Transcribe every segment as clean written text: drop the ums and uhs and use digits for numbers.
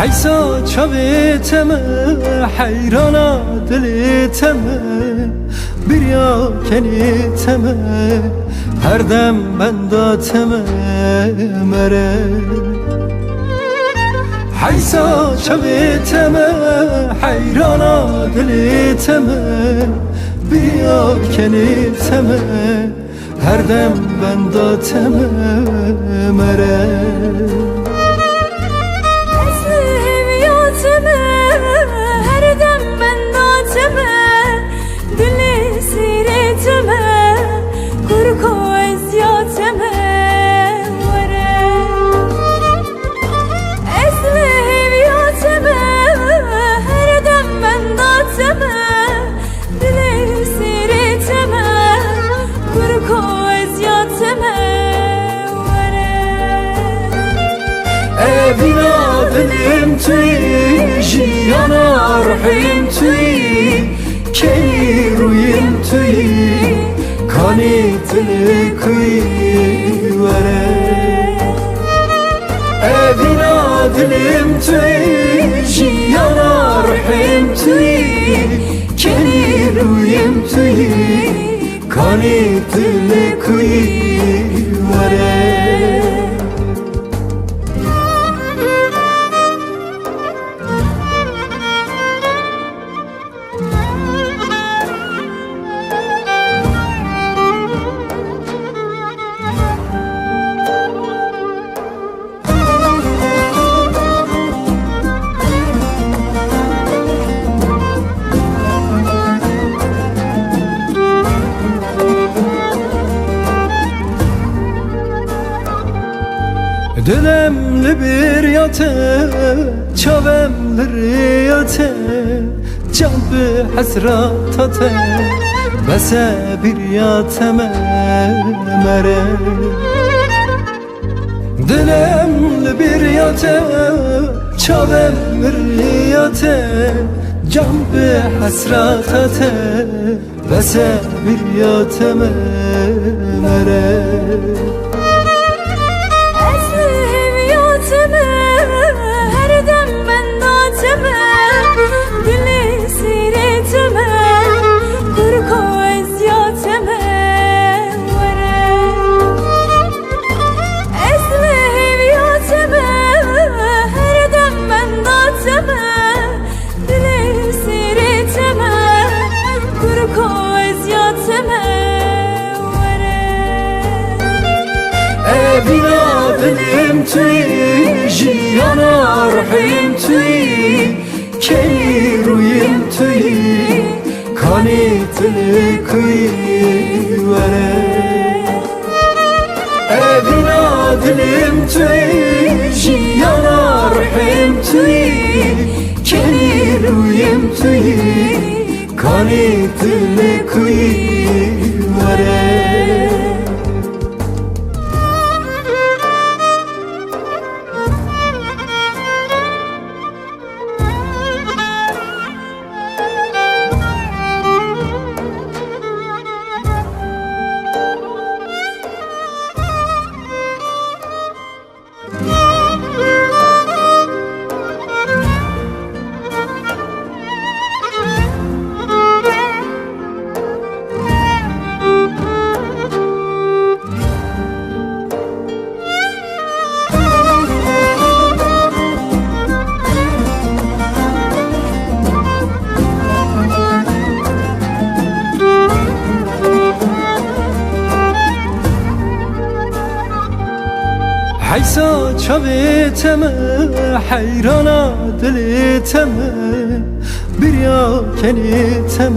حیسا چاویتم حیرانا دلیتم بریا کنیتم هر دم بنداتم مره حیسا چاویتم حیرانا دلیتم بریا کنیتم هر دم بنداتم مره هر دم بنداتمه دلی سیرتمه کرکو ازیاتمه وره اسم هیویاتمه هر دم بنداتمه دلی سیرتمه کرکو ازیاتمه وره اینا دلیم توی جیانا روحیم توی کی رویم توی کانی دل کوی وره اینا دلیم توی جیانا روحیم توی کی رویم توی کانی دل کوی وره دلم لبریاته چاوم لریاته جان به حسراتاته بس بریاتم مره دلم لبریاته چاوم لریاته جان به حسراتاته بس بریاتم مره هر دم بنداتمه دلی سیرتمه کرکو ازیاتمه وره اسم هیویاتمه هر دم بنداتمه دلی سیرتمه کرکو ازیاتمه اینا دلیم توی جیانا روحیم توی کی رویم توی کانی دل کوی وره اینا دلیم توی جیانا روحیم توی کی رویم توی کانی دل کوی وره حیسا چاویتم حیرانا دلیتم بریا کنیتم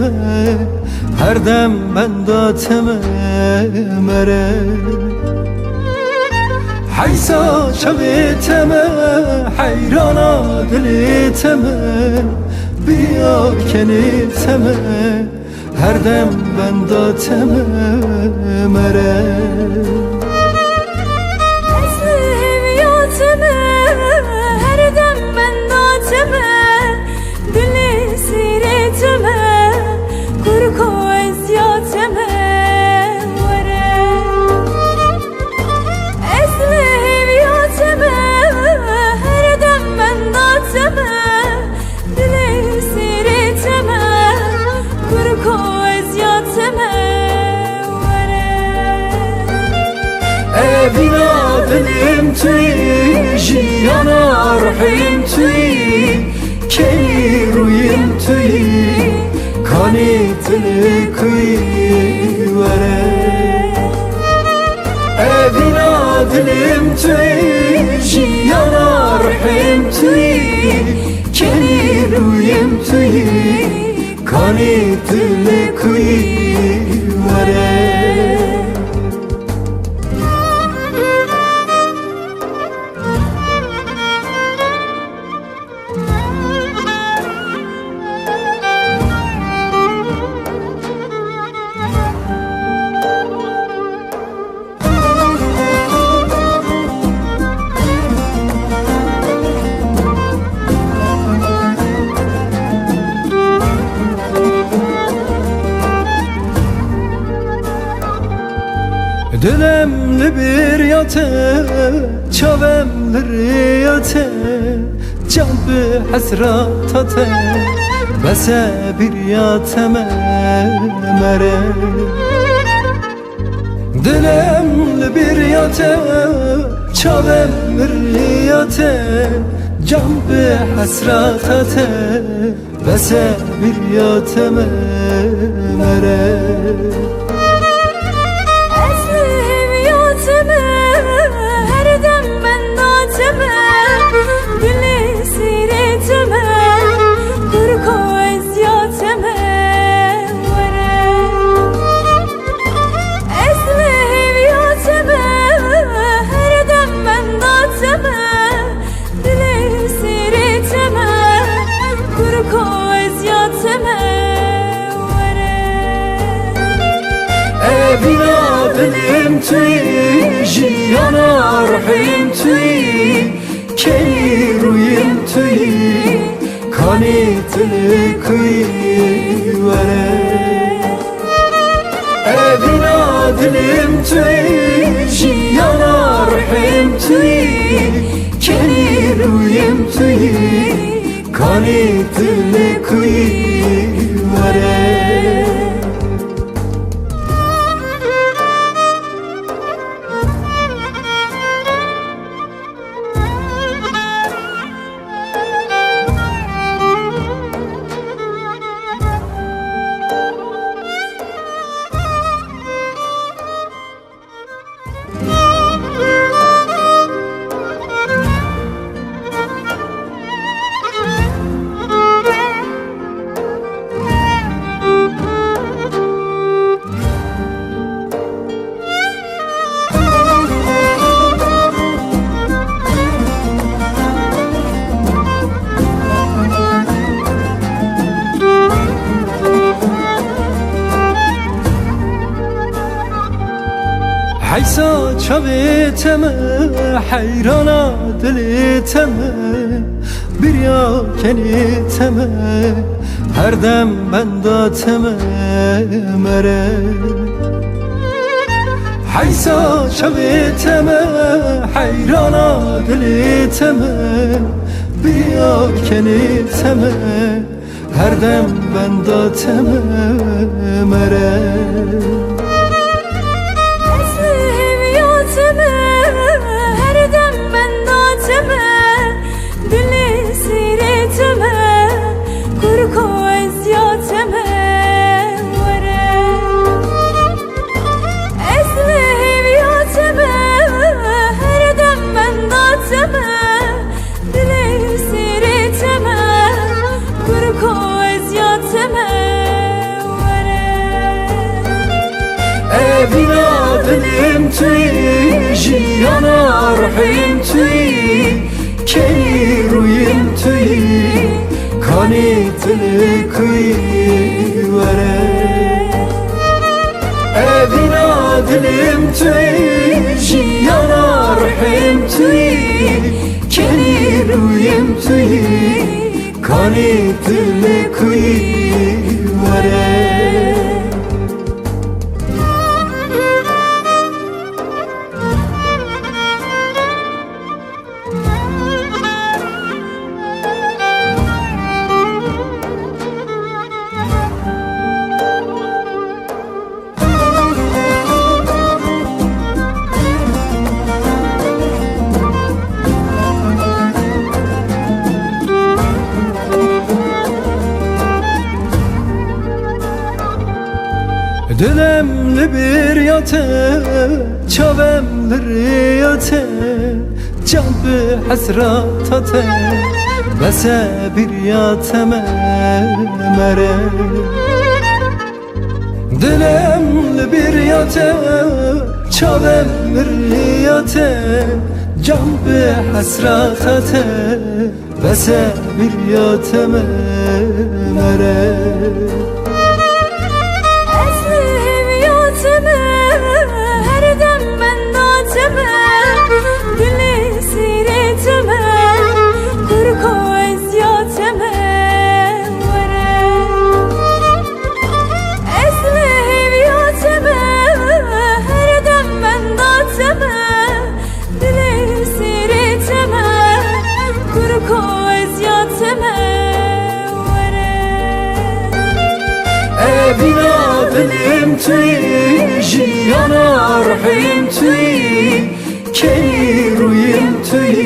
هر دم بنداتم مره حیسا چاویتم حیرانا دلیتم بریا کنیتم هر دم بنداتم مره هر دم بنداتمه دلی سیرتمه کرکو ازیاتمه وره اسم هیویاتمه هر دم بنداتمه توی جیانا روحیم توی کی رویم توی کانی دل کوی وره evina dilim tüy jiyana ruhim tüy keni ruyim tüy kani dili kuy vere Dilemli bir yate, çavemli riyate Can bir hasrat ate, bese bir yateme mere Dilemli bir yate, çavemli riyate Can bir hasrat ate, bese bir yateme mere her dem ben nateme Dili sireteme Kurko eziyateme Vere Esme heviyateme Her dem ben nateme Dili sireteme Kurko eziyateme evina dilim tüy jiyana ruhim tüy keni ruyim tüy kani dili kuy vere evina dilim tüy jiyana ruhim tüy keni ruyim tüy kani dili kuy vere حیسا چاویتمه حیرانا دلیتمه بریا کنیتمه هر دم بنداتمه مره حیسا چاویتمه حیرانا دلیتمه بریا کنیتمه هر دم بنداتمه مره her dem ben nateme Dili sireteme Kurko eziyateme Vere Esme heviyateme Her dem ben nateme Dili sireteme Kurko eziyateme evina dilim tüy jiyana ruhim tüy keni ruyim tüy kani dili kuy vere evina dilim tüy jiyana ruhim tüy keni ruyim tüy kani dili kuy vere دلم لبیر یاته چاوم لریاته جان به حسراتاته بس بیریاتم مره دلم لبیر یاته چاوم لریاته جان به حسراتاته بس بیریاتم مره بنا دلم توی جیانا رحم توی کی رویم توی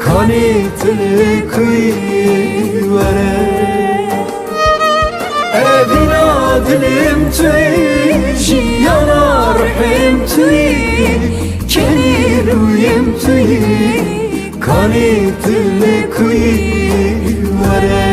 کانی تلکوی وره بنا دلم توی جیانا رحم توی کی رویم توی کانی تلکوی وره